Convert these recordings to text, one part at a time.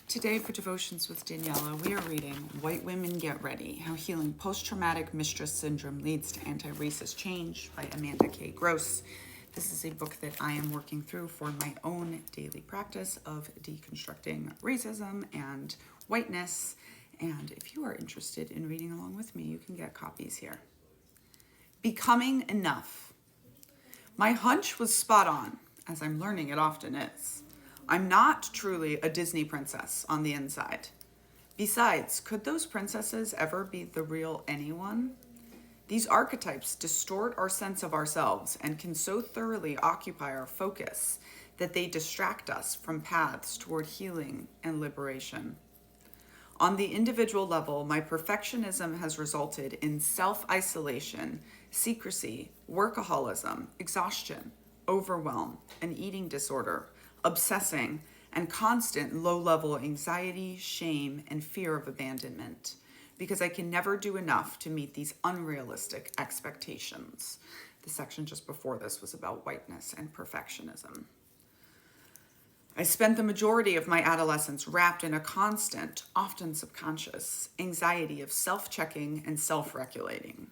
Today for Devotions with Daniella, we are reading White Women Get Ready, How Healing Post-Traumatic Mistress Syndrome Leads to Anti-Racist Change by Amanda K. Gross. This is a book that I am working through for my own daily practice of deconstructing racism and whiteness. And if you are interested in reading along with me, you can get copies here. Becoming enough. My hunch was spot on, as I'm learning it often is. I'm not truly a Disney princess on the inside. Besides, could those princesses ever be the real anyone? These archetypes distort our sense of ourselves and can so thoroughly occupy our focus that they distract us from paths toward healing and liberation. On the individual level, my perfectionism has resulted in self-isolation, secrecy, workaholism, exhaustion, overwhelm, an eating disorder, obsessing, and constant low-level anxiety, shame, and fear of abandonment, because I can never do enough to meet these unrealistic expectations. The section just before this was about whiteness and perfectionism. I spent the majority of my adolescence wrapped in a constant, often subconscious, anxiety of self-checking and self-regulating.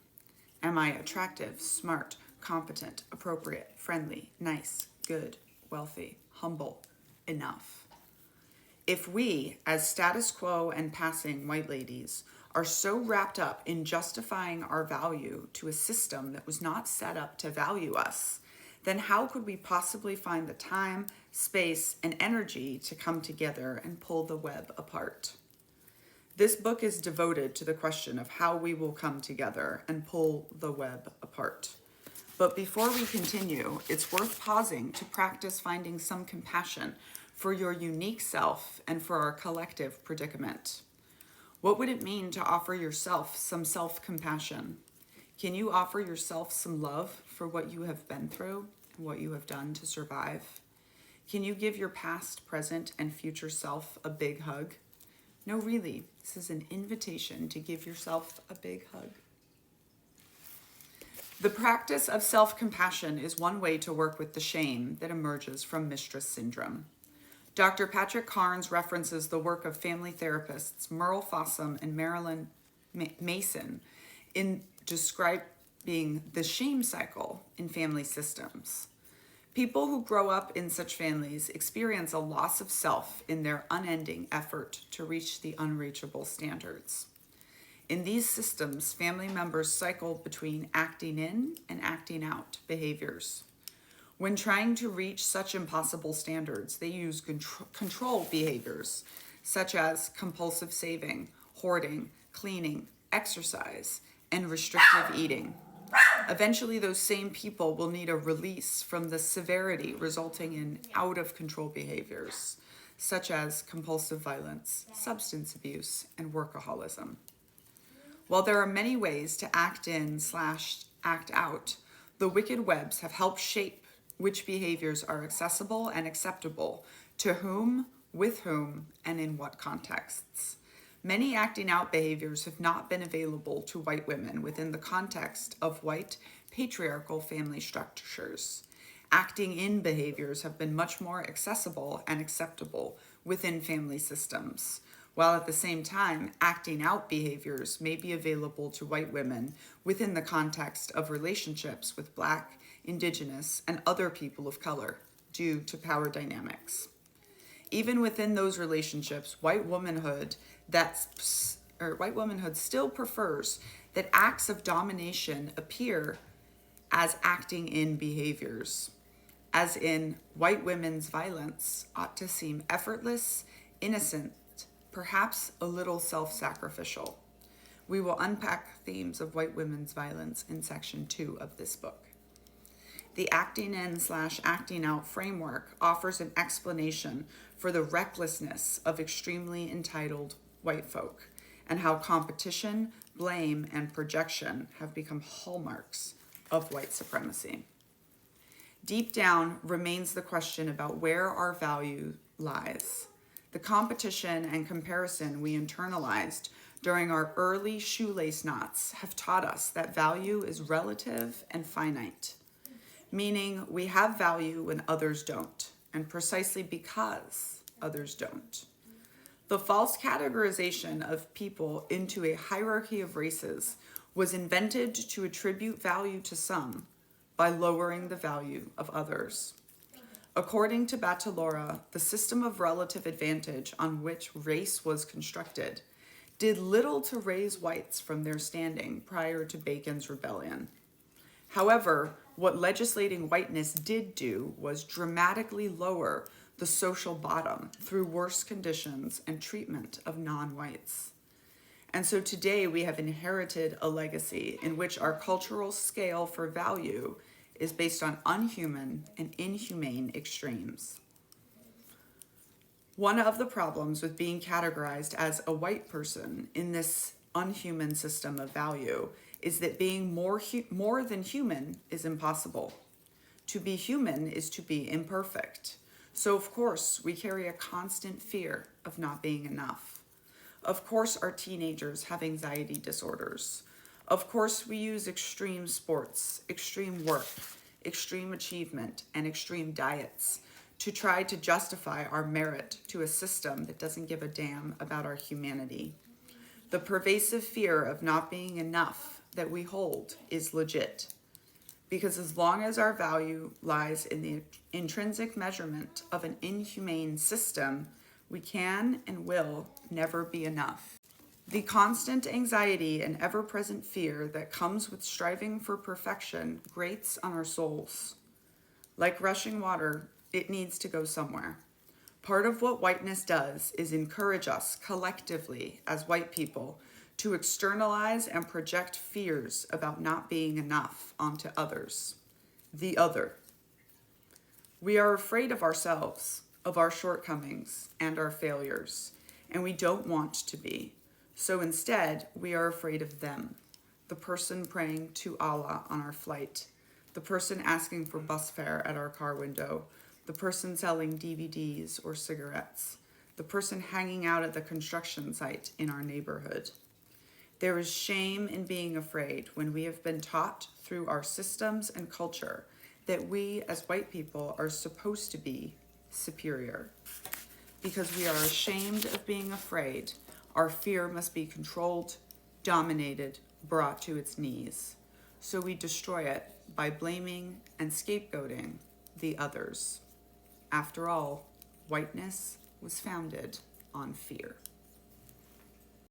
Am I attractive, smart, competent, appropriate, friendly, nice, good, wealthy, humble, enough? If we, as status quo and passing white ladies, are so wrapped up in justifying our value to a system that was not set up to value us, then how could we possibly find the time, space, and energy to come together and pull the web apart? This book is devoted to the question of how we will come together and pull the web apart. But before we continue, it's worth pausing to practice finding some compassion for your unique self and for our collective predicament. What would it mean to offer yourself some self-compassion? Can you offer yourself some love for what you have been through and what you have done to survive? Can you give your past, present, and future self a big hug? No, really, this is an invitation to give yourself a big hug. The practice of self-compassion is one way to work with the shame that emerges from mistress syndrome. Dr. Patrick Carnes references the work of family therapists Merle Fossum and Marilyn Mason in describing the shame cycle in family systems. People who grow up in such families experience a loss of self in their unending effort to reach the unreachable standards. In these systems, family members cycle between acting in and acting out behaviors. When trying to reach such impossible standards, they use control behaviors such as compulsive saving, hoarding, cleaning, exercise, and restrictive eating. Eventually, those same people will need a release from the severity resulting in out-of-control behaviors such as compulsive violence, substance abuse, and workaholism. While there are many ways to act in/act out, the wicked webs have helped shape which behaviors are accessible and acceptable to whom, with whom, and in what contexts. Many acting out behaviors have not been available to white women within the context of white patriarchal family structures. Acting in behaviors have been much more accessible and acceptable within family systems, while at the same time, acting out behaviors may be available to white women within the context of relationships with Black, Indigenous, and other people of color due to power dynamics. Even within those relationships, white womanhood still prefers that acts of domination appear as acting in behaviors, as in white women's violence ought to seem effortless, innocent, perhaps a little self-sacrificial. We will unpack themes of white women's violence in section 2 of this book. The acting in/acting out framework offers an explanation for the recklessness of extremely entitled white folk and how competition, blame, and projection have become hallmarks of white supremacy. Deep down remains the question about where our value lies. The competition and comparison we internalized during our early shoelace knots have taught us that value is relative and finite, meaning we have value when others don't, and precisely because others don't. The false categorization of people into a hierarchy of races was invented to attribute value to some by lowering the value of others. According to Battalora, the system of relative advantage on which race was constructed did little to raise whites from their standing prior to Bacon's rebellion. However, what legislating whiteness did do was dramatically lower the social bottom through worse conditions and treatment of non-whites. And so today we have inherited a legacy in which our cultural scale for value is based on unhuman and inhumane extremes. One of the problems with being categorized as a white person in this unhuman system of value is that being more than human is impossible. To be human is to be imperfect. So of course, we carry a constant fear of not being enough. Of course, our teenagers have anxiety disorders. Of course, we use extreme sports, extreme work, extreme achievement, and extreme diets to try to justify our merit to a system that doesn't give a damn about our humanity. The pervasive fear of not being enough that we hold is legit, because as long as our value lies in the intrinsic measurement of an inhumane system, we can and will never be enough. The constant anxiety and ever-present fear that comes with striving for perfection grates on our souls. Like rushing water, it needs to go somewhere. Part of what whiteness does is encourage us collectively as white people to externalize and project fears about not being enough onto others, the other. We are afraid of ourselves, of our shortcomings and our failures, and we don't want to be. So instead, we are afraid of them, the person praying to Allah on our flight, the person asking for bus fare at our car window, the person selling DVDs or cigarettes, the person hanging out at the construction site in our neighborhood. There is shame in being afraid when we have been taught through our systems and culture that we as white people are supposed to be superior. Because we are ashamed of being afraid, our fear must be controlled, dominated, brought to its knees. So we destroy it by blaming and scapegoating the others. After all, whiteness was founded on fear.